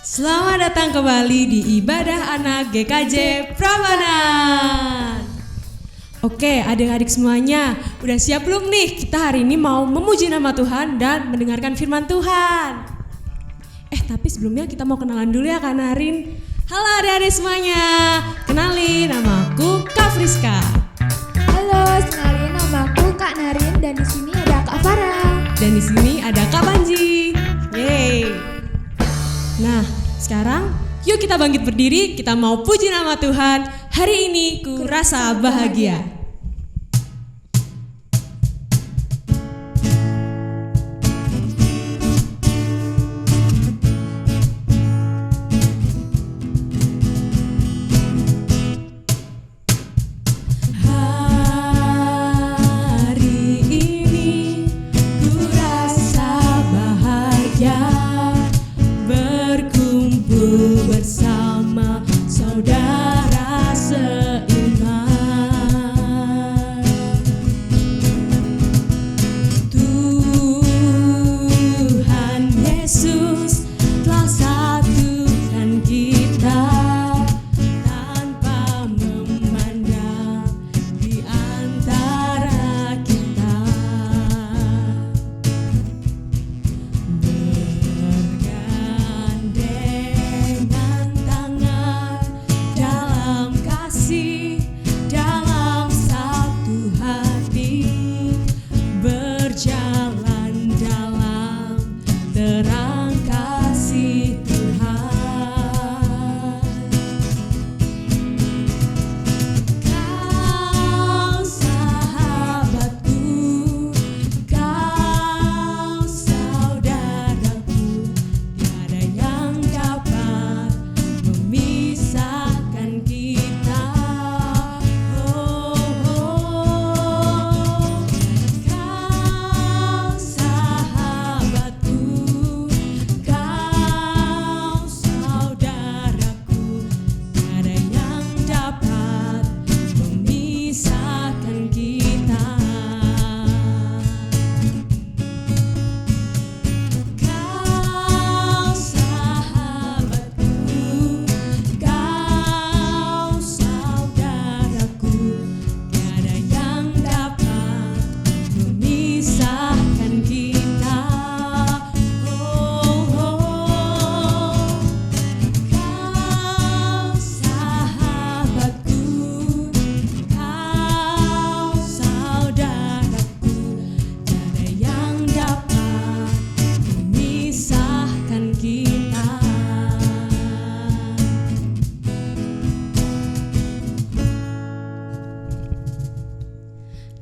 Selamat datang kembali di Ibadah Anak GKJ Prambanan. Oke, adik-adik semuanya, udah siap belum nih? Kita hari ini mau memuji nama Tuhan dan mendengarkan firman Tuhan. Tapi sebelumnya kita mau kenalan dulu ya Kak Narin. Halo adik-adik semuanya, kenalin namaku Kak Friska. Halo, kenalin namaku Kak Narin dan di sini ada Kak Farah. Dan di sini ada Kak Panji. Yeay. Nah, sekarang yuk kita bangkit berdiri, kita mau puji nama Tuhan. Hari ini ku rasa bahagia.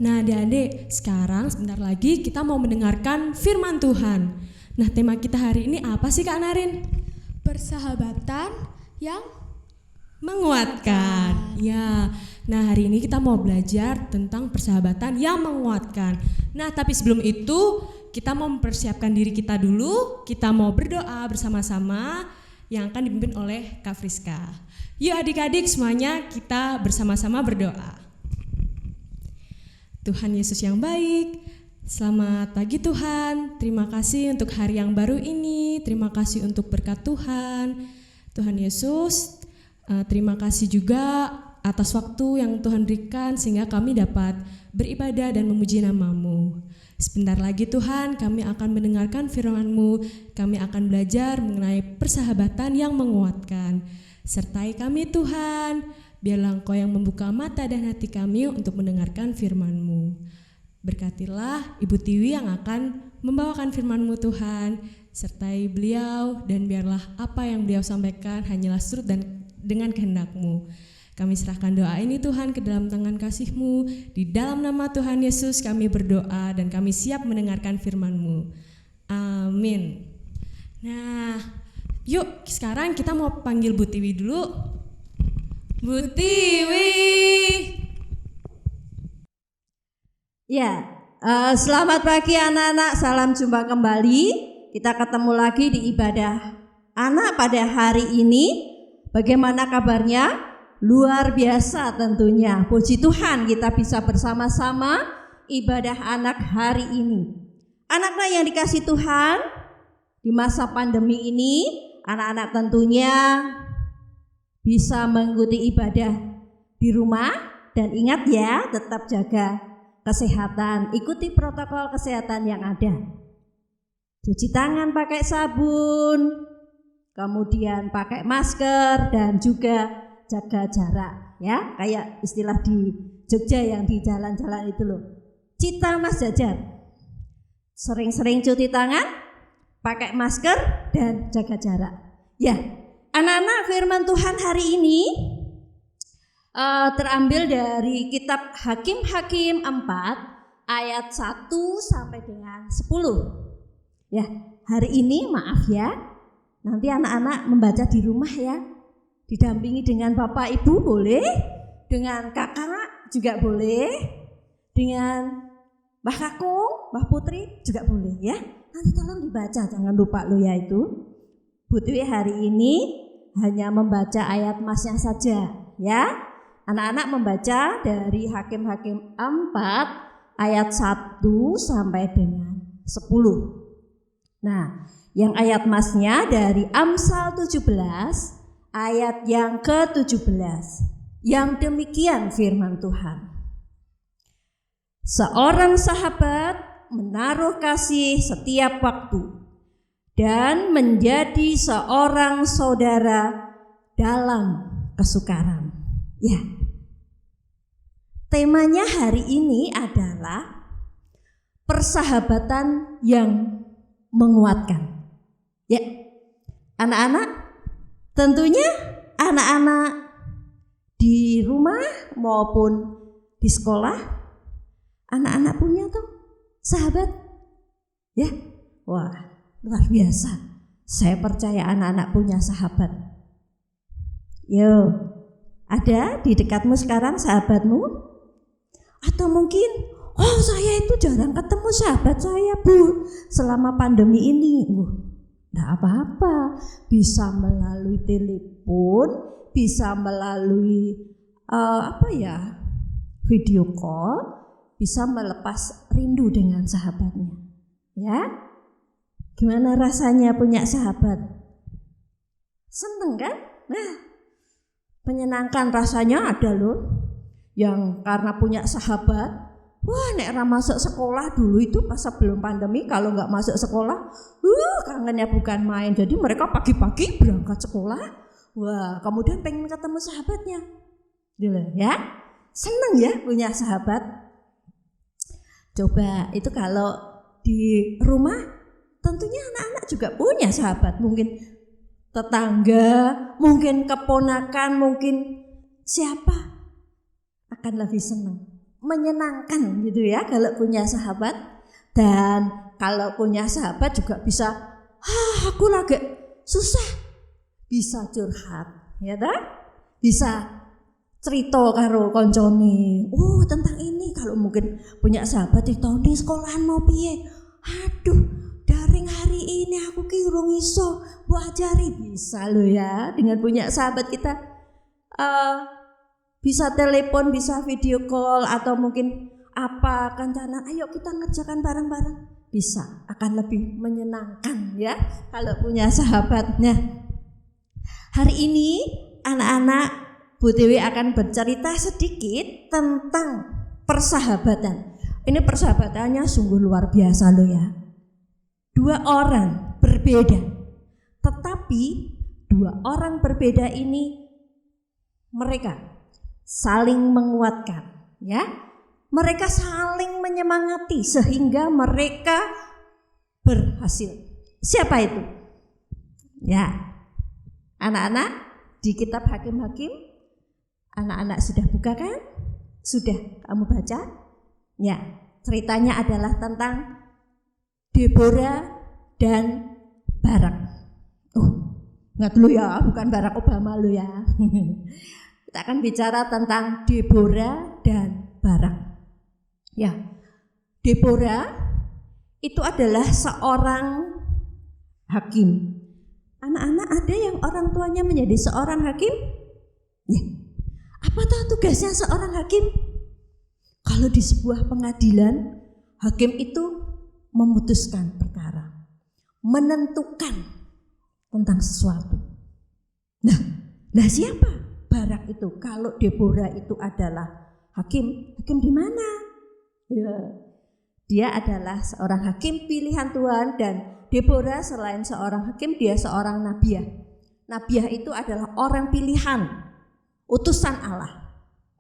Nah adik-adik, sekarang sebentar lagi kita mau mendengarkan firman Tuhan. Nah tema kita hari ini apa sih Kak Narin? Persahabatan yang menguatkan. Ya, nah hari ini kita mau belajar tentang persahabatan yang menguatkan. Nah tapi sebelum itu kita mau mempersiapkan diri kita dulu. Kita mau berdoa bersama-sama yang akan dipimpin oleh Kak Friska. Yuk adik-adik semuanya kita bersama-sama berdoa. Tuhan Yesus yang baik, selamat pagi Tuhan. Terima kasih untuk hari yang baru ini. Terima kasih untuk berkat Tuhan. Tuhan Yesus, terima kasih juga atas waktu yang Tuhan berikan sehingga kami dapat beribadah dan memuji nama-Mu. Sebentar lagi Tuhan, kami akan mendengarkan firman-Mu. Kami akan belajar mengenai persahabatan yang menguatkan. Sertai kami Tuhan. Biarlah Engkau yang membuka mata dan hati kami untuk mendengarkan firman-Mu. Berkatilah Ibu Tiwi yang akan membawakan firman-Mu Tuhan, sertai beliau dan biarlah apa yang beliau sampaikan hanyalah surut dan dengan kehendak-Mu. Kami serahkan doa ini Tuhan ke dalam tangan kasih-Mu. Di dalam nama Tuhan Yesus kami berdoa dan kami siap mendengarkan firman-Mu. Amin. Nah, yuk sekarang kita mau panggil Bu Tiwi dulu. Bu Tiwi. Ya, selamat pagi anak-anak, salam jumpa kembali. Kita ketemu lagi di ibadah anak pada hari ini. Bagaimana kabarnya? Luar biasa tentunya. Puji Tuhan kita bisa bersama-sama ibadah anak hari ini. Anak-anak yang dikasih Tuhan, di masa pandemi ini anak-anak tentunya bisa mengikuti ibadah di rumah, dan ingat ya, tetap jaga kesehatan, ikuti protokol kesehatan yang ada. Cuci tangan pakai sabun, kemudian pakai masker, dan juga jaga jarak ya, kayak istilah di Jogja yang di jalan-jalan itu loh. Cita Mas Jajar, sering-sering cuci tangan, pakai masker, dan jaga jarak. Ya, anak-anak, firman Tuhan hari ini terambil dari kitab Hakim-Hakim 4 ayat 1 sampai dengan 10. Ya, hari ini maaf ya, nanti anak-anak membaca di rumah ya, didampingi dengan Bapak Ibu boleh, dengan kakak juga boleh, dengan Mbah Kakung, Mbah Putri juga boleh ya. Nanti tolong dibaca, jangan lupa lo ya itu. Bu Twi hari ini hanya membaca ayat masnya saja ya. Anak-anak membaca dari Hakim-Hakim 4 ayat 1 sampai dengan 10. Nah, yang ayat masnya dari Amsal 17 ayat yang ke-17. Yang demikian firman Tuhan. Seorang sahabat menaruh kasih setiap waktu dan menjadi seorang saudara dalam kesukaran. Ya. Temanya hari ini adalah persahabatan yang menguatkan. Ya. Anak-anak, tentunya anak-anak di rumah maupun di sekolah, anak-anak punya tuh sahabat. Ya. Wah, luar biasa. Saya percaya anak-anak punya sahabat. Yo, ada di dekatmu sekarang sahabatmu? Atau mungkin, oh saya itu jarang ketemu sahabat saya Bu selama pandemi ini. Enggak apa-apa, bisa melalui telepon, bisa melalui video call, bisa melepas rindu dengan sahabatnya. Ya, gimana rasanya punya sahabat? Seneng kan? Nah, menyenangkan rasanya ada loh. Yang karena punya sahabat, wah nek ra masuk sekolah dulu itu pas sebelum pandemi, kalau nggak masuk sekolah, kangennya bukan main. Jadi mereka pagi-pagi berangkat sekolah, wah kemudian pengen ketemu sahabatnya, gitu ya. Seneng ya punya sahabat. Coba itu kalau di rumah, tentunya anak-anak juga punya sahabat, mungkin tetangga, mungkin keponakan, mungkin siapa, akan lebih senang, menyenangkan gitu ya kalau punya sahabat. Dan kalau punya sahabat juga bisa, aku lagi susah, bisa curhat, ya dah, bisa cerita karo koncone, tentang ini. Kalau mungkin punya sahabat ditoni sekolahan mau piye, aduh daring hari ini aku ki urung iso mbok ajari, bisa lo ya. Dengan punya sahabat kita bisa telepon, bisa video call, atau mungkin apa kancanan, ayo kita ngerjakan bareng-bareng, bisa, akan lebih menyenangkan ya kalau punya sahabatnya. Hari ini anak-anak, Bu Dewi akan bercerita sedikit tentang persahabatan. Ini persahabatannya sungguh luar biasa loh ya. Dua orang berbeda, tetapi dua orang berbeda ini mereka saling menguatkan, ya. Mereka saling menyemangati sehingga mereka berhasil. Siapa itu? Ya, anak-anak di kitab Hakim-Hakim, anak-anak sudah buka kan? Sudah kamu baca? Ya, ceritanya adalah tentang Deborah dan Barak. Ingat dulu ya, bukan Barack Obama lo ya. Kita akan bicara tentang Deborah dan Barak. Ya, Deborah itu adalah seorang hakim. Anak-anak, ada yang orang tuanya menjadi seorang hakim? Ya. Apa tugasnya seorang hakim? Kalau di sebuah pengadilan, hakim itu memutuskan perkara, menentukan tentang sesuatu. Nah siapa Barak itu? Kalau Deborah itu adalah hakim di mana? Ya, dia adalah seorang hakim pilihan Tuhan, dan Deborah selain seorang hakim, dia seorang nabiah. Nabiah itu adalah orang pilihan, utusan Allah.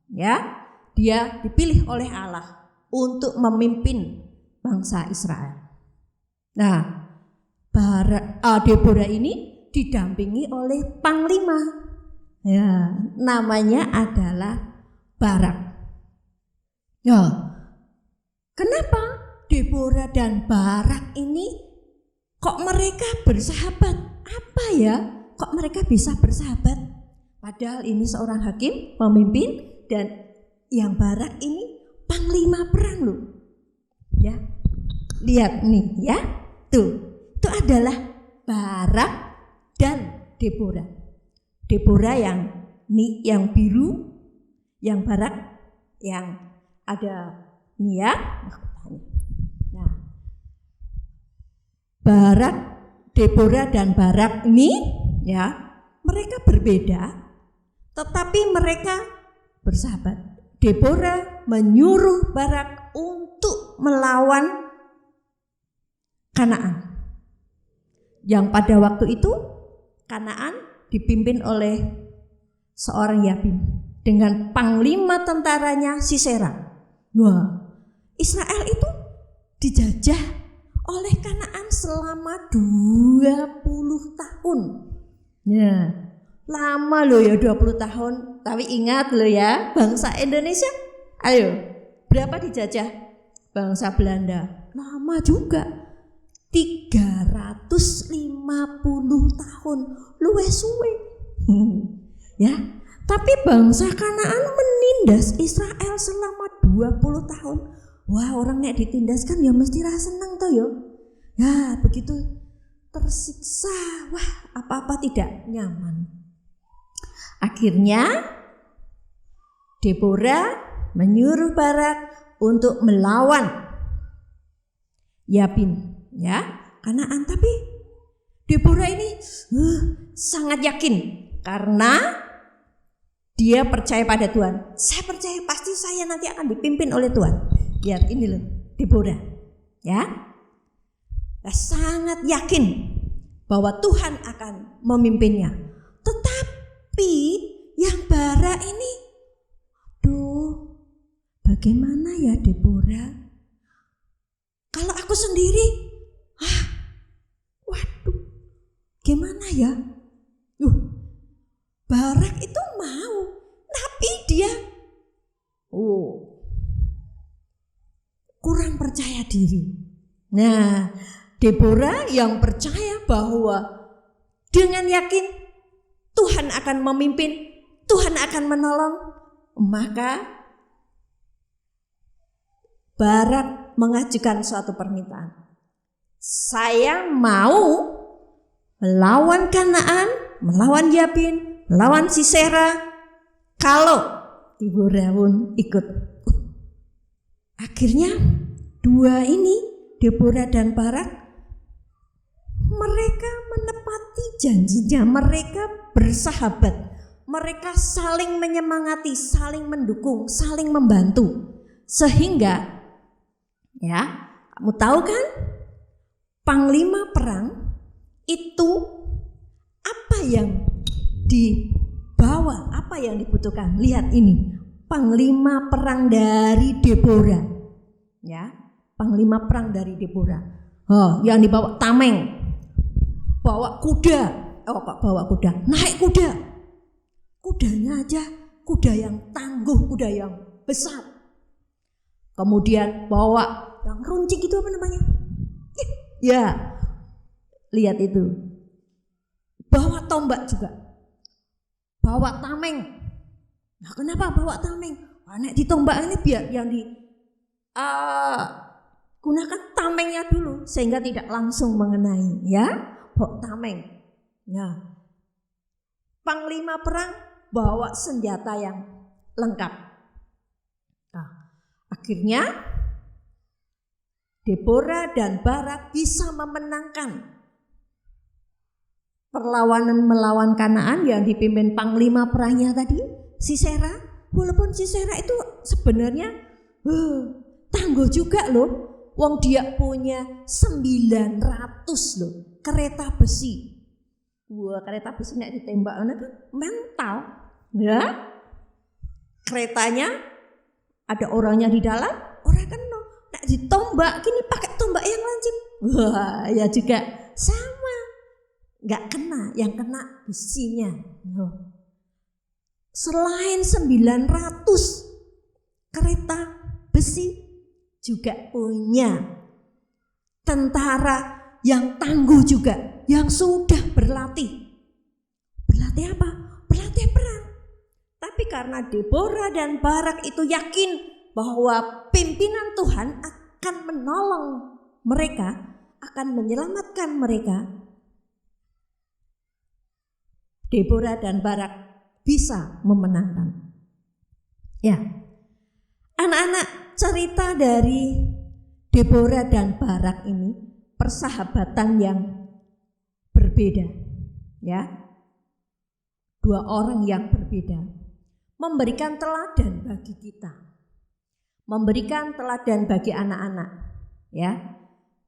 Ya, dia dipilih oleh Allah untuk memimpin bangsa Israel. Nah, Deborah ini didampingi oleh panglima. Ya, namanya adalah Barak. Ya, kenapa Deborah dan Barak ini kok mereka bersahabat? Apa ya? Kok mereka bisa bersahabat? Padahal ini seorang hakim, pemimpin, dan yang Barak ini panglima perang loh. Ya, lihat nih ya, tuh, itu adalah Barak dan Deborah. Deborah yang biru, yang Barak yang ada nih ya. Nah, Barak, Deborah dan Barak ini ya, mereka berbeda, tetapi mereka bersahabat. Deborah menyuruh Barak untuk melawan Kanaan. Yang pada waktu itu Kanaan dipimpin oleh seorang Yabin dengan panglima tentaranya Sisera. Wah, Israel itu dijajah oleh Kanaan selama 20 tahun. Ya, lama loh ya 20 tahun. Tapi ingat loh ya, bangsa Indonesia, ayo, berapa dijajah? Bangsa Belanda, lama juga. 350 tahun, luwih suwe. Ya, tapi bangsa Kanaan menindas Israel selama 20 tahun. Wah, orang nek ditindaskan ya mesti rasa seneng toh yo. Ya, begitu tersiksa, wah apa-apa tidak nyaman. Akhirnya Deborah menyuruh Barak untuk melawan Yabin, ya, Kanaan. Tapi Deborah ini sangat yakin karena dia percaya pada Tuhan. Saya percaya pasti saya nanti akan dipimpin oleh Tuhan. Lihat ini loh, Deborah, ya, sangat yakin bahwa Tuhan akan memimpinnya. Tetapi yang Barak ini, aduh, bagaimana ya Deborah? Kalau aku sendiri, waduh, gimana ya? Barak itu mau, tapi dia kurang percaya diri. Nah, Deborah yang percaya bahwa dengan yakin Tuhan akan memimpin, Tuhan akan menolong, maka Barak mengajukan suatu permintaan. Saya mau melawan Kanaan, melawan Yabin, melawan Sisera, kalau Deborah pun ikut. Akhirnya dua ini, Deborah dan Barak, mereka menepati janjinya, mereka bersahabat, mereka saling menyemangati, saling mendukung, saling membantu. Sehingga, ya, kamu tahu kan, panglima perang itu apa yang dibawa, apa yang dibutuhkan. Lihat ini, panglima perang dari Deborah. Ya, panglima perang dari Deborah. Yang dibawa tameng, bawa kuda. Bawa kuda, naik kuda. Kudanya aja kuda yang tangguh, kuda yang besar. Kemudian bawa yang runcing itu apa namanya? Ya, lihat itu. Bawa tombak juga. Bawa tameng. Nah, kenapa bawa tameng? Nek di tombak ini biar yang gunakan tamengnya dulu sehingga tidak langsung mengenai, ya. Bawa tameng. Nah, panglima perang bawa senjata yang lengkap. Nah, akhirnya Deborah dan Barak bisa memenangkan perlawanan melawan Kanaan yang dipimpin panglima perangnya tadi, Sisera. Walaupun Sisera itu sebenarnya tangguh juga loh. Wong dia punya 900 loh kereta besi. Wah, kereta besi nek ditembak kan mental. Ya. Keretanya ada orangnya di dalam, orang kena. Nek ditombak gini pakai tombak yang lancip. Wah, ya juga sama. Enggak kena, yang kena besinya. Selain 900 kereta besi juga punya tentara yang tangguh juga, yang sudah berlatih. Berlatih apa? Berlatih perang. Tapi karena Deborah dan Barak itu yakin bahwa pimpinan Tuhan akan menolong mereka, akan menyelamatkan mereka, Deborah dan Barak bisa memenangkan. Ya, anak-anak, cerita dari Deborah dan Barak ini persahabatan yang berbeda, ya. Dua orang yang berbeda memberikan teladan bagi kita, memberikan teladan bagi anak-anak, ya.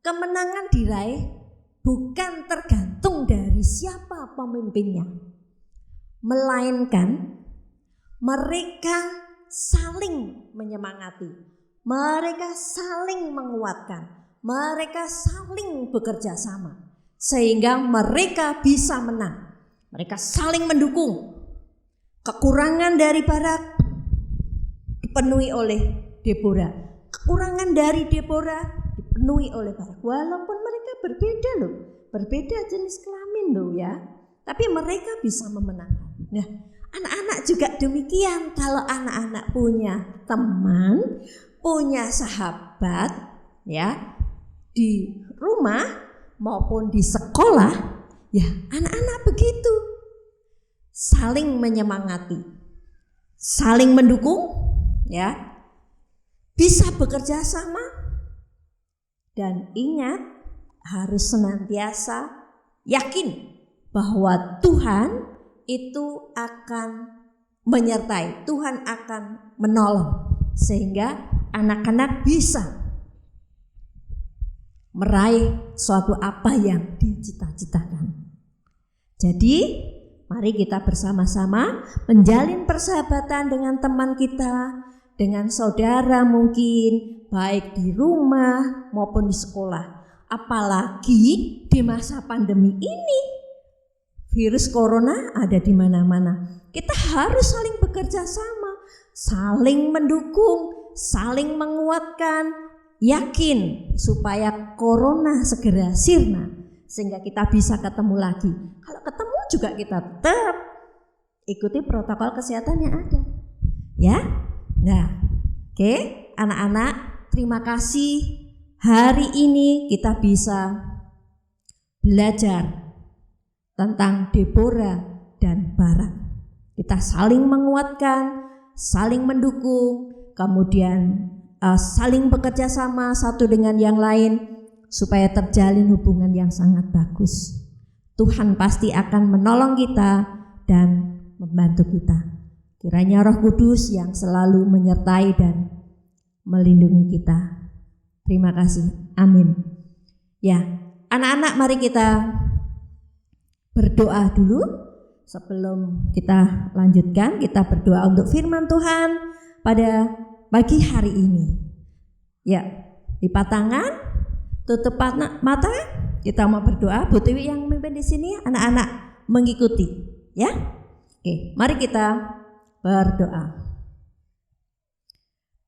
Kemenangan diraih bukan tergantung dari siapa pemimpinnya, melainkan mereka saling menyemangati, mereka saling menguatkan, mereka saling bekerja sama sehingga mereka bisa menang. Mereka saling mendukung. Kekurangan dari Barak dipenuhi oleh Deborah, kekurangan dari Deborah dipenuhi oleh Barak. Walaupun mereka berbeda loh, berbeda jenis kelamin loh ya, tapi mereka bisa memenangkan. Nah, anak-anak juga demikian. Kalau anak-anak punya teman, punya sahabat, ya, di rumah maupun di sekolah, ya, anak-anak begitu, saling menyemangati, saling mendukung, ya, bisa bekerja sama, dan ingat harus senantiasa yakin bahwa Tuhan itu akan menyertai, Tuhan akan menolong, sehingga anak-anak bisa meraih suatu apa yang dicita-citakan. Jadi mari kita bersama-sama menjalin persahabatan dengan teman kita, dengan saudara mungkin, baik di rumah maupun di sekolah. Apalagi di masa pandemi ini, virus corona ada di mana-mana. Kita harus saling bekerja sama, saling mendukung, saling menguatkan, yakin supaya corona segera sirna sehingga kita bisa ketemu lagi. Kalau ketemu juga kita tetap ikuti protokol kesehatan yang ada. Ya. Nah, oke, anak-anak, terima kasih. Hari ini kita bisa belajar tentang Deborah dan Barak. Kita saling menguatkan, saling mendukung, kemudian saling bekerja sama satu dengan yang lain supaya terjalin hubungan yang sangat bagus. Tuhan pasti akan menolong kita dan membantu kita. Kiranya Roh Kudus yang selalu menyertai dan melindungi kita. Terima kasih. Amin. Ya, anak-anak, mari kita berdoa dulu sebelum kita lanjutkan. Kita berdoa untuk firman Tuhan pada pagi hari ini. Ya, lipat tangan, tutup mata, kita mau berdoa. Bu Tiwi yang memimpin di sini, anak-anak mengikuti, ya. Oke, mari kita berdoa.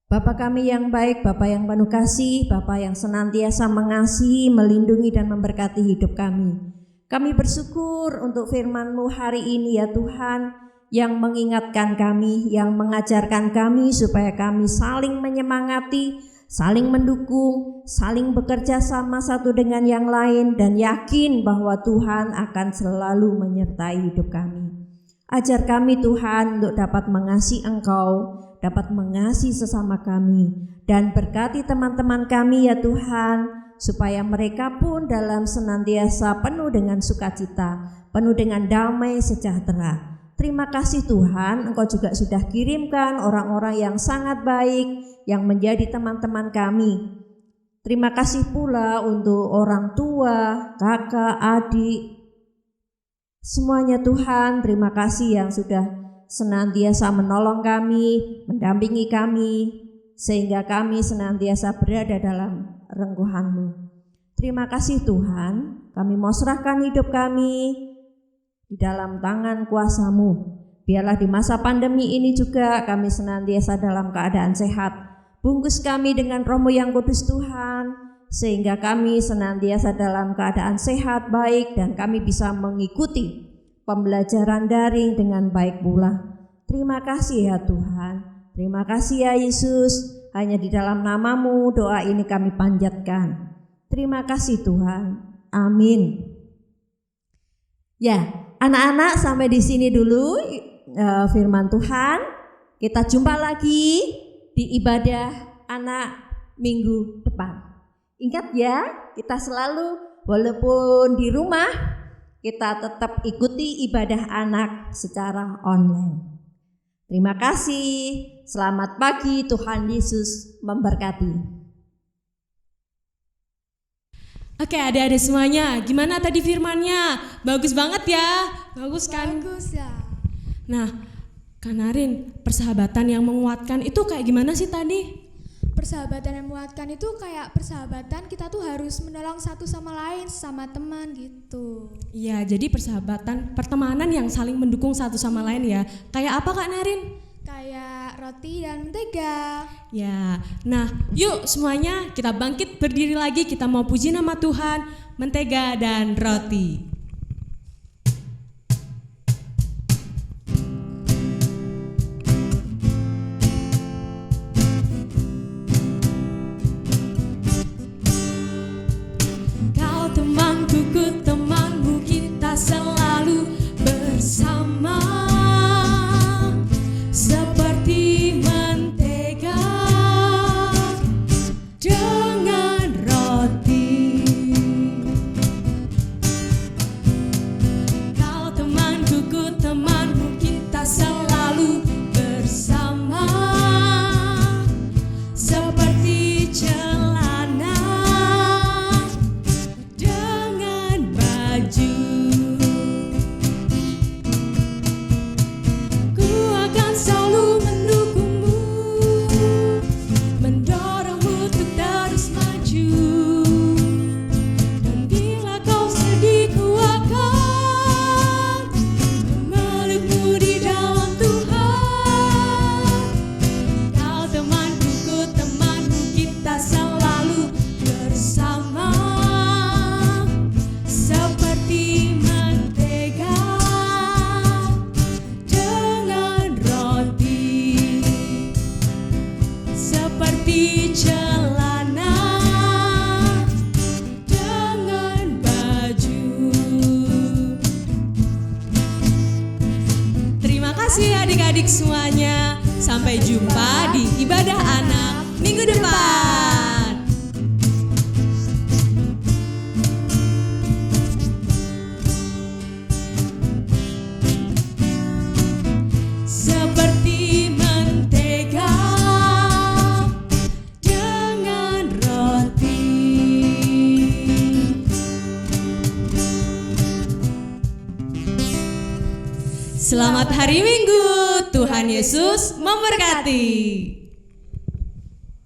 Bapa kami yang baik, Bapa yang penuh kasih, Bapa yang senantiasa mengasihi, melindungi dan memberkati hidup kami. Kami bersyukur untuk firman-Mu hari ini ya Tuhan, yang mengingatkan kami, yang mengajarkan kami supaya kami saling menyemangati, saling mendukung, saling bekerja sama satu dengan yang lain, dan yakin bahwa Tuhan akan selalu menyertai hidup kami. Ajar kami Tuhan untuk dapat mengasihi Engkau, dapat mengasihi sesama kami, dan berkati teman-teman kami ya Tuhan, supaya mereka pun dalam senantiasa penuh dengan sukacita, penuh dengan damai sejahtera. Terima kasih Tuhan, Engkau juga sudah kirimkan orang-orang yang sangat baik yang menjadi teman-teman kami. Terima kasih pula untuk orang tua, kakak, adik, semuanya Tuhan. Terima kasih yang sudah senantiasa menolong kami, mendampingi kami, sehingga kami senantiasa berada dalam rengkuhan-Mu. Terima kasih Tuhan, kami mau serahkan hidup kami di dalam tangan kuasa-Mu. Biarlah di masa pandemi ini juga kami senantiasa dalam keadaan sehat. Bungkus kami dengan Roh-Mu yang kudus Tuhan, sehingga kami senantiasa dalam keadaan sehat, baik, dan kami bisa mengikuti pembelajaran daring dengan baik pula. Terima kasih ya Tuhan, terima kasih ya Yesus. Hanya di dalam nama-Mu doa ini kami panjatkan. Terima kasih Tuhan, amin. Ya, anak-anak sampai di sini dulu firman Tuhan. Kita jumpa lagi di ibadah anak minggu depan. Ingat ya, kita selalu walaupun di rumah kita tetap ikuti ibadah anak secara online. Terima kasih. Selamat pagi, Tuhan Yesus memberkati. Oke, adik-adik semuanya, gimana tadi firmannya? Bagus banget ya, bagus kan? Bagus ya. Nah, Kak Narin, persahabatan yang menguatkan itu kayak gimana sih tadi? Persahabatan yang menguatkan itu kayak persahabatan kita tuh harus menolong satu sama lain, sama teman gitu. Iya, jadi persahabatan, pertemanan yang saling mendukung satu sama lain ya. Kayak apa Kak Narin? Kayak roti dan mentega. Ya, nah yuk semuanya kita bangkit berdiri lagi, kita mau puji nama Tuhan, mentega dan roti. Kau temanku, ku temanmu, kita selalu bersama. Seperti mentega dengan roti. Kau temanku, ku temanmu, kita selalu bersama. Seperti celana dengan baju. Selalu mendukungmu, mendorongmu untuk terus maju. Dan bila kau sedih, ku akan memelukmu di dalam Tuhan. Kau temanku, ku temanmu, kita selalu bersama. Seperti mentega seperti celana dengan baju. Terima kasih adik-adik semuanya. Sampai jumpa di ibadah anak minggu depan. Seperti mentega dengan roti. Selamat hari Minggu, Tuhan Yesus memberkati.